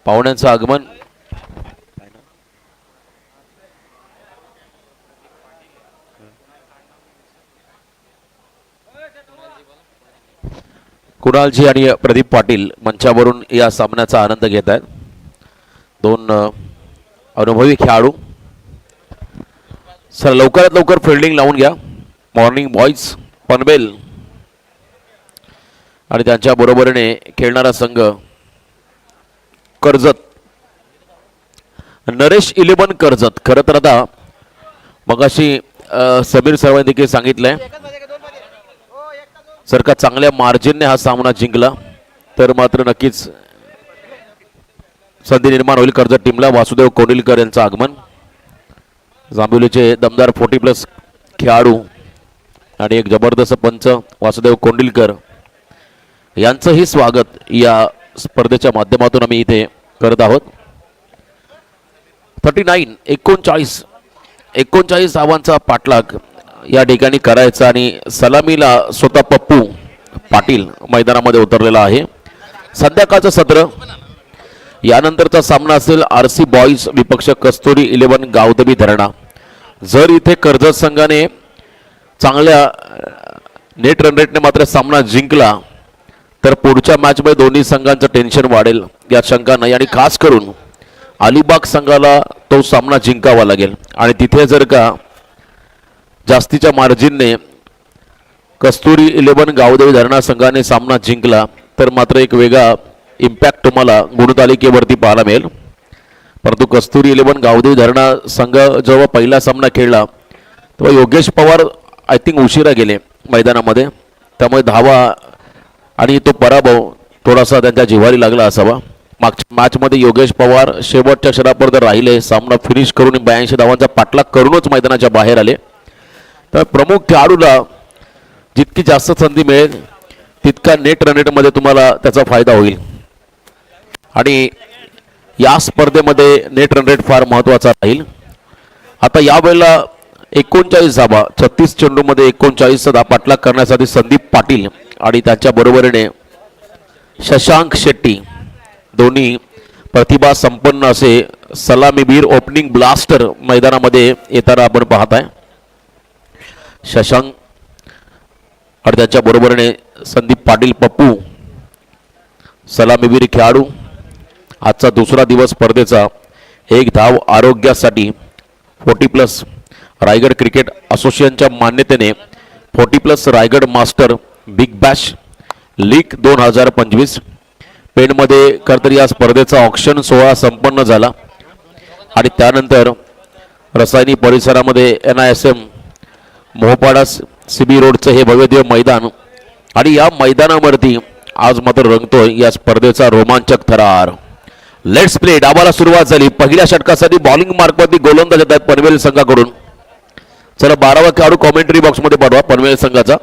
S3: पाहुण्यांचं आगमन. कुणालजी आणि प्रदीप पाटील मंचावरून या सामन्याचा आनंद घेत आहेत. 2 अनुभवी खेळाडू. सर लवकरात लवकर फिल्डिंग लावून घ्या. मॉर्निंग बॉयज पनवेल आणि त्यांच्या बरोबरीने खेळणारा संघ कर्जत, नरेश 11 कर्जत. खरं तर आता मगाशी समीर सर्वांनी देखील सांगितलंय, जर का चांगल्या मार्जिनने हा सामना जिंकला तर मात्र नक्कीच संधी निर्माण होईल कर्जत टीमला. वासुदेव कोंडिलकर यांचं आगमन. जांभिवलीचे दमदार 40+ खेळाडू आणि एक जबरदस्त पंच वासुदेव कोंडिलकर यांचंही स्वागत या स्पर्धेच्या माध्यमातून आम्ही इथे करत आहोत. 39 धावांचा पाठलाग या ठिकाणी करायचा आणि सलामीला स्वतः पप्पू पाटील मैदानामध्ये उतरलेला आहे. संध्याकाळचं सत्र. यानंतरचा सामना असेल RC बॉईज विपक्ष कस्तुरी 11 गावदेवी धरणा. जर इथे कर्जत संघाने चांगल्या नेट रन रेटने मात्र सामना जिंकला तर पुढच्या मॅचमध्ये दोन्ही संघांचं टेन्शन वाढेल या शंका नाही. आणि खास करून अलिबाग संघाला तो सामना जिंकावा लागेल. आणि तिथे जर का जास्तीच्या मार्जिनने कस्तुरी 11 गावदेवी धरणा संघाने सामना जिंकला तर मात्र एक वेगळा इम्पॅक्ट तुम्हाला गुणतालिकेवरती पाहायला मिळेल. परंतु कस्तुरी 11 गावदेवी धरणा संघ जेव्हा पहिला सामना खेळला तेव्हा योगेश पवार आय थिंक उशिरा गेले मैदानामध्ये. त्यामुळे धावा आणि तो पराभव थोडासा त्यांच्या जिव्हारी लागला असावा. मागच्या मॅचमध्ये योगेश पवार शेवटच्या क्षणापर्यंत राहिले. सामना फिनिश करून 82 धावांचा पाठलाग करूनच मैदानाच्या बाहेर आले. तर प्रमुख खेळाडूला जितकी जास्त संधी मिळेल तितका नेट रन रेटमध्ये तुम्हाला त्याचा फायदा होईल आणि या स्पर्धेमध्ये नेट रन रेट फार महत्त्वाचा राहील. आता यावेळेला 39 धावा 36 चेंडूमध्ये 39 धावा पाठलाग करण्यासाठी संदीप पाटील आणि त्यांच्या बरोबरीने शशांक शेट्टी दोन्ही प्रतिभा संपन्न असे सलामीवीर ओपनिंग ब्लास्टर मैदानामध्ये येताना आपण पाहत आहे. शशांक आणि त्याच्या बरोबरीने संदीप पाटील पप्पू सलामीवीर खेळाडू. आजचा दुसरा दिवस स्पर्धेचा. एक धाव आरोग्यासाठी 40+ रायगड क्रिकेट असोसिएशनच्या मान्यतेने 40+ Raigad master big Bash league 2025 पेणमध्ये करतर या स्पर्धेचा ऑक्शन सोहळा संपन्न झाला आणि त्यानंतर रसायनी परिसरामध्ये NISM मोहपाडा CB रोडचं हे भव्यदिव्य मैदान आणि या मैदानावरती आज मात्र रंगतोय या स्पर्धेचा रोमांचक थरार. Let's play. डावाला सुरुवात झाली. पहिल्या षटकासाठी बॉलिंग मार्कवरती गोलंदाज येत आहेत पनवेल संघाकडून. चला 12वा खेळाडू कॉमेंट्री बॉक्समध्ये पाठवा पनवेल संघाचा.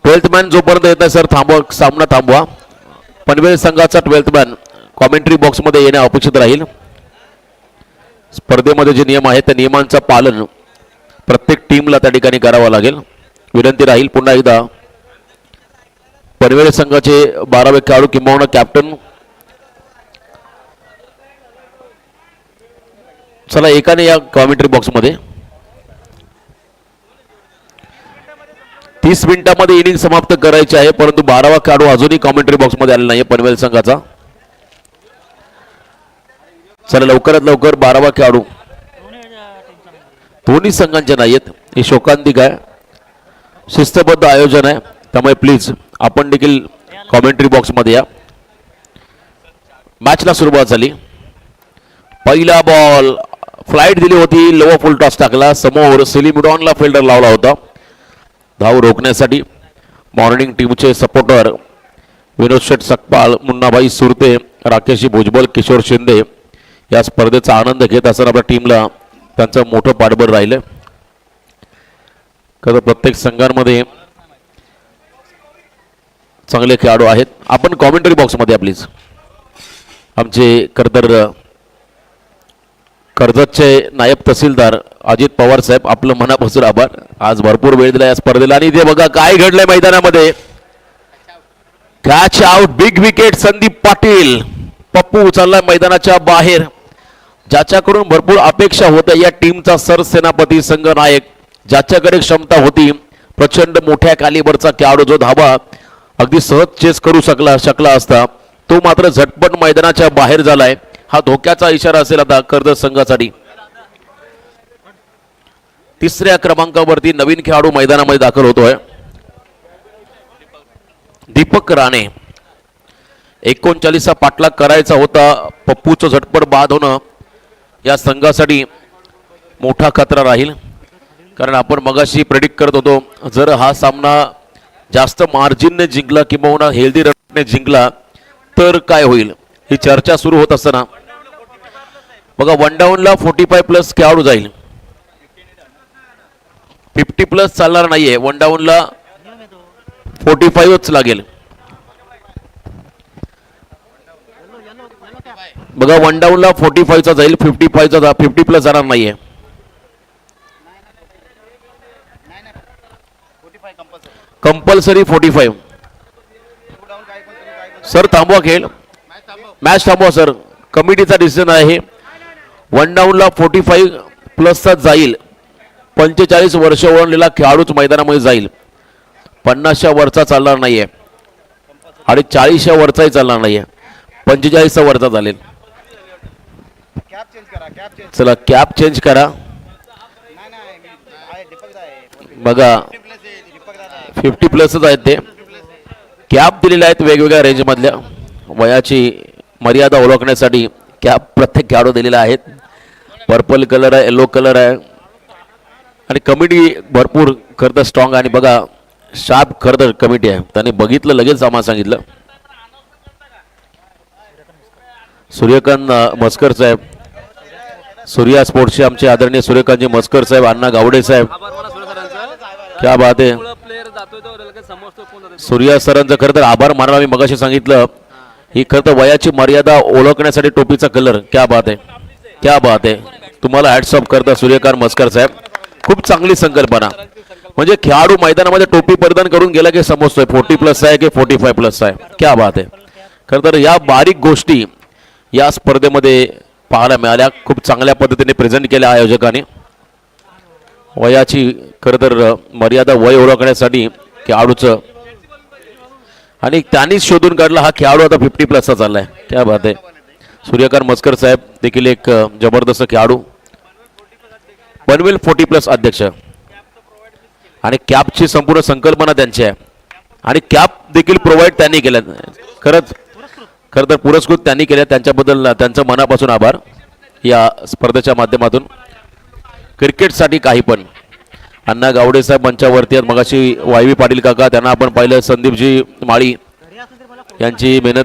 S3: 12th मॅन जोपर्यंत येत आहे सर थांबवा, सामना थांबवा. पनवेल संघाचा 12th मॅन कॉमेंट्री बॉक्समध्ये येणे अपेक्षित राहील. स्पर्धेमध्ये जे नियम आहेत त्या नियमांचं पालन प्रत्येक टीमला त्या ठिकाणी करावं लागेल. विनंती राहील पुन्हा एकदा पनवेल संघाचे 12वे खेळाडू किंबहुना कॅप्टन चला एकाने या कॉमेंट्री बॉक्समध्ये 30 मिनिटांमध्ये इनिंग समाप्त करायची आहे परंतु 12वा खेळाडू अजूनही कॉमेंट्री बॉक्समध्ये आलेला नाही पनवेल संघाचा. चला लवकरात लवकर 12वा खेळाडू दोन्ही संघांचे नाहीत हे शोकांतिक आहे. शिस्तबद्ध आयोजन आहे त्यामुळे प्लीज आपण देखील कॉमेंट्री बॉक्समध्ये या. मॅचला सुरुवात झाली. पहिला बॉल फ्लाईट दिली होती. लोअर फुल टॉस टाकला. समोर सिलिमिडॉनला फिल्डर लावला होता. धाव रोखण्यासाठी मॉर्निंग टीमचे सपोर्टर विनोद शेठ सकपाल, मुन्नाभाई सुरते, राकेशजी भुजबळ, किशोर शिंदे या स्पर्धेचा आनंद घेत असताना आपल्या टीमला त्यांचं मोठं पाठबळ राहिलं. खरं प्रत्येक संघांमध्ये चांगले खेळाडू आहेत. आपण कॉमेंट्री बॉक्समध्ये प्लीज. आमचे कर्जतचे नायब तहसीलदार अजित पवार साहेब आपलं मनापासून आभार. आज भरपूर वेळ दिला या स्पर्धेला आणि ते बघा काय घडलंय मैदानामध्ये. Catch out big wicket Sandeep Patil. Pappu उचलला मैदानाच्या बाहेर. ज्याच्याकडून भरपूर अपेक्षा होत्या या टीमचा सरसेनापती संघ नायक ज्याच्याकडे क्षमता होती प्रचंड मोठ्या कॅलिबरचा खेळाडू जो धावा अगदी सहज चेस करू शकला असता तो मात्र झटपट मैदानाच्या बाहेर झालाय. हा धोक्याचा इशारा असेल आता कर्जत संघासाठी. तिसऱ्या क्रमांकावरती नवीन खेळाडू मैदानामध्ये दाखल होतोय दीपक राणे. 39चा पाठलाग करायचा होता. पप्पूचं झटपट बाद होणं या संघासाठी मोठा खतरा राहील कारण आपण मगाशी प्रेडिक्ट करत होतो जर हा सामना जास्त मार्जिनने जिंकला किंवा हेल्दी रनने जिंकला तर काय होईल ही चर्चा सुरू होत असताना बघा 1 डाऊनला 45+ खेळाडू जाईल. 50+ चालणार नाहीये. 1 डाऊनला 45च लागेल. बघा 1 डाऊनला 45चा जाईल. 55चा 50+ जाणार नाहीये. कंपल्सरी 45. सर थांबवा खेळ. मॅच थांबवा सर. कमिटीचा डिसिजन आहे. 1 डाऊनला 45+ जाईल. 45 वर्ष ओलांडलेला खेळाडूच मैदानामध्ये जाईल. 50च्या वरचा चालणार नाहीये आणि 40च्या वरचाही चालणार नाहीये. 45चा वरचा चालेल. चला कॅप चेंज करा. बघा 50+ आहेत ते. कॅप दिलेल्या आहेत वेगवेगळ्या रेंज मधल्या. वयाची मर्यादा ओळखण्यासाठी कॅप प्रत्येक खेळाडू दिलेला आहेत. पर्पल कलर आहे, येलो कलर आहे आणि कमिटी भरपूर खरं स्ट्रॉंग आणि बघा शार्प खरं कमिटी आहे. त्यांनी बघितलं लगेच आम्हाला सांगितलं. सूर्यकांत मस्कर साहेब, सूर्या स्पोर्ट्सचे आमचे आदरणीय सूर्यकांतजी मस्कर साहेब, अण्णा गावडे साहेब क्या बात आहे. सूर्या सरांचं खरं तर आभार मानायला मी मगाशी सांगितलं. ही खरं तर वयाची मर्यादा ओळखण्यासाठी टोपीचा कलर. क्या बात आहे, क्या बात आहे. तुम्हाला हॅट्स ऑफ करता सूर्यकांत मस्कर साहेब. खूप चांगली संकल्पना. म्हणजे खेळाडू मैदानामध्ये टोपी परिधान करून गेला की समजतोय 40+ आहे की 45+ आहे. क्या बात आहे. खरं तर या बारीक गोष्टी या स्पर्धेमध्ये पाहायला मिळाल्या. खूप चांगल्या पद्धतीने प्रेझेंट केल्या आयोजकांनी. वयाची खरं तर मर्यादा वय ओळखण्यासाठी खेळाडूचं आणि त्यांनीच शोधून काढला हा खेळाडू आता 50+ चाललाय. क्या बात आहे. सूर्यकांत मस्कर साहेब देखील एक जबरदस्त खेळाडू. पनवेल 40+ अध्यक्ष आणि कॅपची संपूर्ण संकल्पना त्यांची आहे आणि कॅप देखील प्रोव्हाइड त्यांनी केल्या. खरं तर पुरस्कृत त्यांनी केल्या. त्यांच्याबद्दल त्यांचं मनापासून आभार. या स्पर्धेच्या माध्यमातून क्रिकेटसाठी काही पण अण्णा गावडे साहेब मंचावरती आहेत. मगाशी वायवी पाटील काका त्यांना आपण पाहिलं. संदीपजी माळी यांची मेहनत.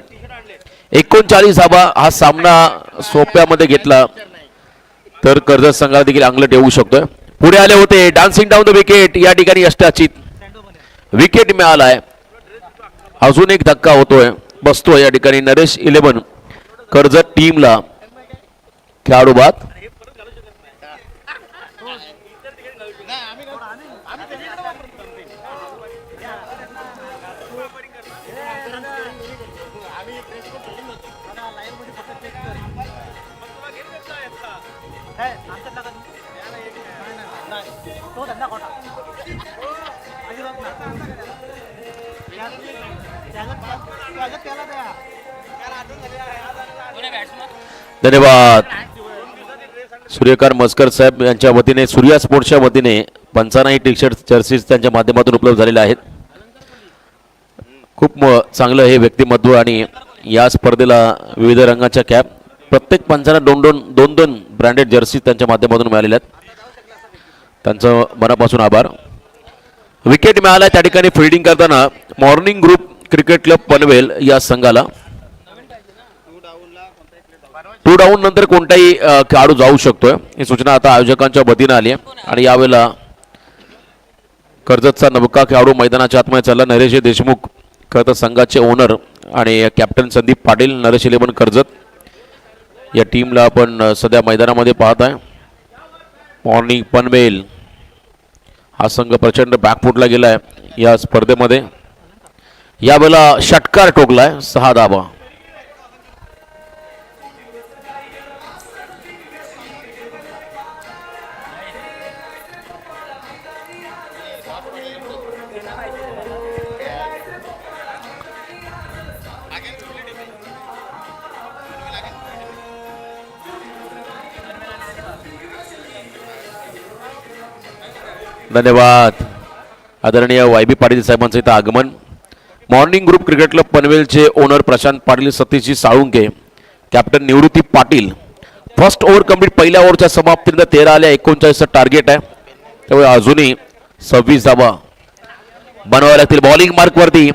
S3: 39 धावा. हा सामना सोप्यामध्ये घेतला तर कर्जत संघाला देखील अंगलट येऊ शकतोय. पुढे आले होते डान्सिंग डाऊन द विकेट. या ठिकाणी अष्टाचीत विकेट मिळालाय. अजून एक धक्का होतोय बसतोय या ठिकाणी. नरेश 11 कर्जत टीमला खेळाडू बाद. धन्यवाद सूर्यकांत मस्कर साहेब यांच्या वतीने. सूर्या स्पोर्ट्सच्या वतीने 95 टी-शर्ट जर्सीज त्यांच्या माध्यमातून उपलब्ध झालेले आहेत. खूप चांगलं हे व्यक्तिमत्व आणि या स्पर्धेला विविध रंगाच्या कॅप. प्रत्येक पंचांना दोन ब्रँडेड जर्सी त्यांच्या माध्यमातून मिळालेल्या आहेत. त्यांचं मनापासून आभार. विकेट मिळाला त्या ठिकाणी. फिल्डिंग करताना morning group cricket club Panvel या संघाला 2 डाऊन नंतर कोणताही खेळाडू जाऊ शकतोय. ही सूचना आता आयोजकांच्या वतीनं आली आहे आणि यावेळेला कर्जतचा नवका खेळाडू मैदानाच्या आतमध्ये चालला. नरेश देशमुख खरं तर संघाचे ओनर आणि कॅप्टन संदीप पाटील. नरेश 11 कर्जत या टीमला आपण सध्या मैदानामध्ये पाहत आहे. मॉर्निंग पनवेल हा संघ प्रचंड बॅकफुटला गेलाय या स्पर्धेमध्ये. यावेळेला षटकार ठोकलाय. 6 धावा. धन्यवाद आदरणीय वाय बी पाटील साहेबांचं इथं आगमन. मॉर्निंग ग्रुप क्रिकेट क्लब पनवेलचे owner Prashant Patil, Satishji Salunke, captain Nivrutti Patil. First over complete. पहिल्या ओव्हरच्या समाप्तीनंतर 13 आल्या. 39चं टार्गेट आहे. त्यामुळे अजूनही 26 धावा बनवाव्या लागतील. बॉलिंग मार्कवरती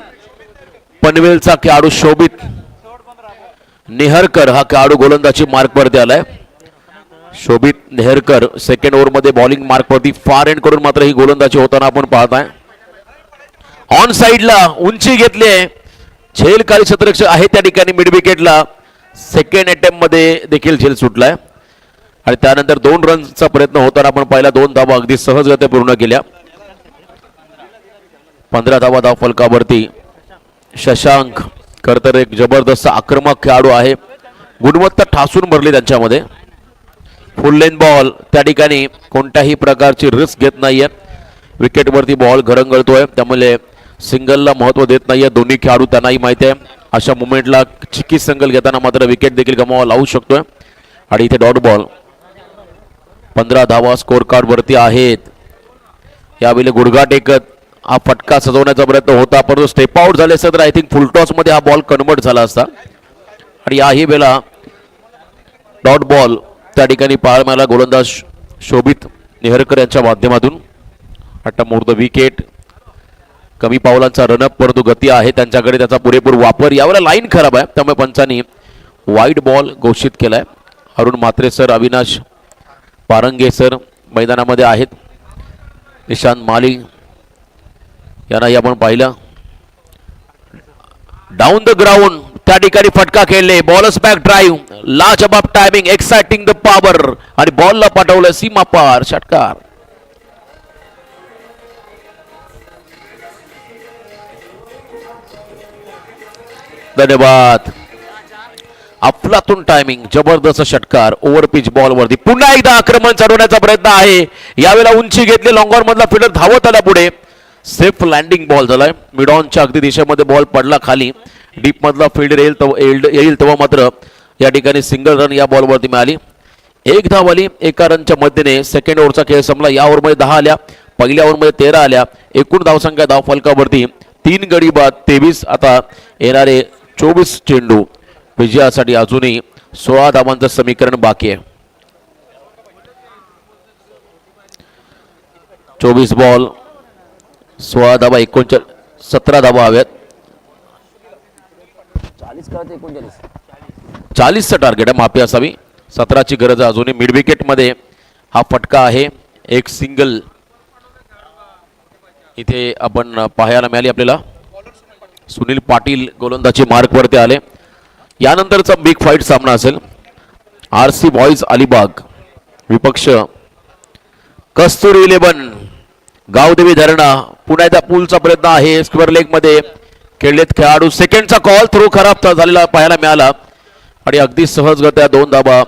S3: पनवेलचा खेळाडू शोभित नेहरकर हा खेळाडू गोलंदाजी मार्कवरती आलाय. शोभित Neharkar second ओव्हरमध्ये bowling मार्कवरती. Far and करून मात्र ही गोलंदाजी होताना आपण पाहत आहे. ऑन साइडला उंची घेतली आहे. झेल खाली क्षेत्ररक्षक आहे त्या ठिकाणी. मिड विकेटला सेकंड अटेम्प्ट मध्ये देखील झेल सुटलाय आणि त्यानंतर 2 रनचा प्रयत्न होताना आपण पाहिला. 2 धावा अगदी सहजगत्या पूर्ण केल्या. 15 धावा धाव फलकावरती. शशांक खरं एक जबरदस्त आक्रमक खेळाडू आहे. गुणवत्ता ठासून भरली त्यांच्यामध्ये. फुल लेन बॉल त्या ठिकाणी कोणत्याही प्रकारची रिस्क घेत नाहीये. विकेटवरती बॉल घरंगळतोय त्यामुळे सिंगलला महत्व देत नाहीये दोन्ही खेळाडू. त्यांनाही माहिती आहे अशा मुवमेंटला चिकी सिंगल घेताना मात्र विकेट देखील गमावा लावू शकतोय. आणि इथे डॉट बॉल. 15 धावा स्कोर कार्ड वरती आहेत. यावेळी गुडघा टेकत हा फटका सजवण्याचा प्रयत्न होता परंतु स्टेप आउट झाले असता तर आय थिंक फुलटॉस मध्ये हा बॉल कन्वर्ट झाला असता. आणि याही वेळेला डॉट बॉल त्या ठिकाणी पाहायला मिळाला. गोलंदाज शोभित नेहरकर यांच्या माध्यमातून. आता मोर द विकेट. कमी पावलांचा रनअप परंतु गती आहे त्यांच्याकडे. त्याचा पुरेपूर वापर. यावेळेला लाईन खराब आहे त्यामुळे पंचांनी वाईड बॉल घोषित केलाय. अरुण म्हात्रे सर, अविनाश पारंगे सर मैदानामध्ये आहेत. निशांत माली यांना आपण पाहिलं डाऊन द ग्राउंड त्या ठिकाणी फटका खेळले. बॉलच बॅक ड्राईव्ह, लाजबाब टायमिंग, एक्साइटिंग द पॉवर आणि बॉलला पाठवलं सीमा पार. षटकार. धन्यवाद. अफलातून टायमिंग, जबरदस्त षटकार ओव्हर पिच बॉल वरती. पुन्हा एकदा आक्रमण चढवण्याचा प्रयत्न आहे. यावेळेला उंची घेतली, लॉंगॉन मधला फिल्डर धावत आला पुढे. सेफ लँडिंग बॉल झालाय. मिड ऑनच्या अगदी दिशेमध्ये बॉल पडला खाली. डीप मधला फिल्डर येईल तेव्हा मात्र या ठिकाणी सिंगल रन या बॉलवरती मिळाली. एक धाव आली एका रनच्या मध्येने. सेकंड ओव्हरचा खेळ संपला. या ओव्हरमध्ये 10 आल्या, पहिल्या ओव्हरमध्ये 13 आल्या. एकूण धावसंख्या धाव फलकावरती 3 गडी बाद 23. आता येणारे 24 चेंडू विजयासाठी अजूनही 16 धावांचं समीकरण बाकी आहे. 24 बॉल 16 धावा, 17 धावा हव्यात. 40चं टार्गेट आहे, माफी असावी. 17ची गरज आहे अजूनही. मिड विकेट मध्ये हा फटका आहे. एक सिंगल इथे आपण पाहायला मिळाली आपल्याला. सुनील पाटील गोलंदाजी मार्क वरती आले. यानंतरचा बिग फाईट सामना असेल. आरसी बॉईज अलिबाग विपक्ष कस्तुरी 11 गावदेवी धरणा. पुन्हा एकदा पूलचा प्रयत्न आहे. स्क्वेअर लेग मध्ये खेळलेत खेळाडू. सेकंडचा कॉल थ्रो खराब झालेला पाहायला मिळाला आणि अगदी सहजगत्या 2 धाबा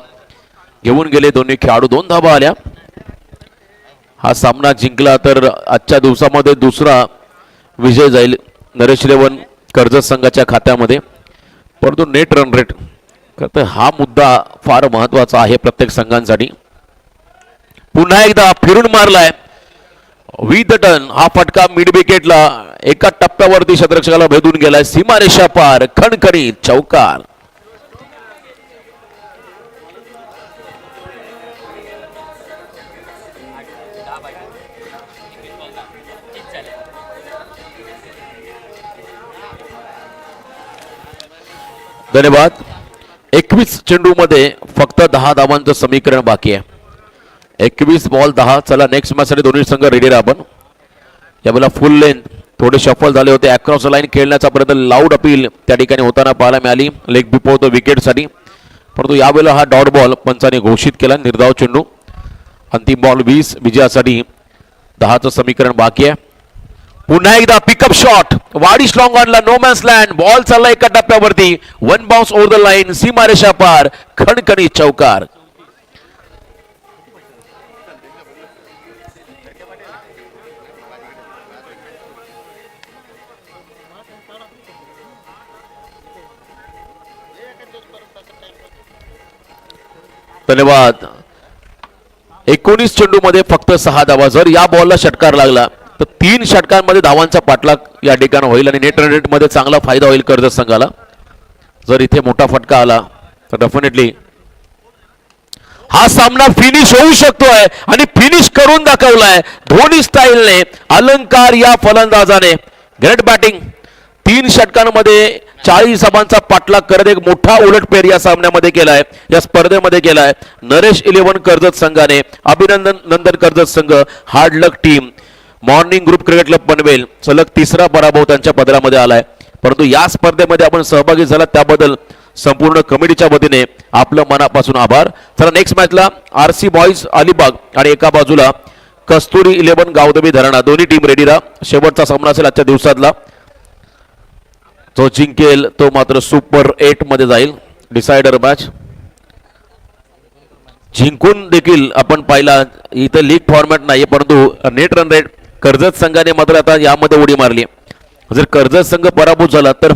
S3: घेऊन गेले दोन्ही खेळाडू. 2 धाबा आल्या. हा सामना जिंकला तर आजच्या दिवसामध्ये दुसरा विजय जाईल नरेश 11 कर्जत संघाच्या खात्यामध्ये. परंतु नेट रन रेट तर हा मुद्दा फार महत्वाचा आहे प्रत्येक संघांसाठी. पुन्हा एकदा फिरून मारलाय विथ द टर्न. हा फटका मिड विकेटला एका टप्प्यावरती क्षेत्ररक्षकाला भेदून गेलाय. सीमारेषा पार, खणखणीत चौकार. धन्यवाद. 21 चेंडू मध्ये फक्त 10 धावांचं समीकरण बाकी आहे. 21 बॉल 10. चला नेक्स्ट मॅच साठी दोन्ही संघ रेडी राहा. आपण यावेळेला फुल लेंथ थोडे शफल झाले होते. अक्रॉस लाईन खेळण्याचा प्रयत्न, लाऊड अपील त्या ठिकाणी होताना पाहायला मिळाली लेग बिफोर द विकेटसाठी. परंतु यावेळेला हा डॉट बॉल पंचाने घोषित केला. निर्धाव चेंडू. अंतिम बॉल 20. विजयासाठी 10चं समीकरण बाकी आहे. पुन्हा एकदा पिकअप शॉट वाडिश लॉंग ऑनला. No man's land. बॉल चालला एका टप्प्यावरती. 1 बाउन्स ओव्हर द लाईन. सीमारेषा पार, खणखणीत चौकार. धन्यवाद. 19 चेंडू मध्ये फक्त 6 धावा. जर या बॉलला षटकार लागला तर 3 षटकांमध्ये धावांचा पाठलाग या ठिकाणी होईल आणि नेट रन रेट मध्ये चांगला फायदा होईल कर्जत संघाला. जर इथे मोठा फटका आला तर डेफिनेटली हा सामना फिनिश होऊ शकतोय आणि फिनिश करून दाखवलाय धोनी स्टाईलने. अलंकार या फलंदाजाने ग्रेट बॅटिंग. 3 षटकांमध्ये 40 धावांचा पाठलाग करत एक मोठा उलटफेर या सामन्यामध्ये केलाय, या स्पर्धेमध्ये केलाय नरेश 11 कर्जत संघाने. अभिनंदन नंदन कर्जत संघ. Hard luck team. Morning group cricket club Panvel सलग 3रा पराभव त्यांच्या पदरामध्ये आलाय. परंतु या स्पर्धेमध्ये आपण सहभागी झाला त्याबद्दल संपूर्ण कमिटीच्या वतीने आपलं मनापासून आभार. चला नेक्स्ट मॅचला आरसी बॉईज अलिबाग आणि एका बाजूला कस्तुरी 11 गावदेवी धरणा. दोन्ही टीम रेडी राहा. शेवटचा सामना असेल आजच्या दिवसातला. जो जिंकेल तो मात्र सुपर 8 मध्ये जाईल. डिसायडर मॅच जिंकून देखील आपण पाहिला इथे लीग फॉर्मॅट नाही, परंतु नेट रन रेट कर्जत संघाने मात्र आता यामध्ये उडी मारली. जर कर्जत संघ पराभूत झाला तर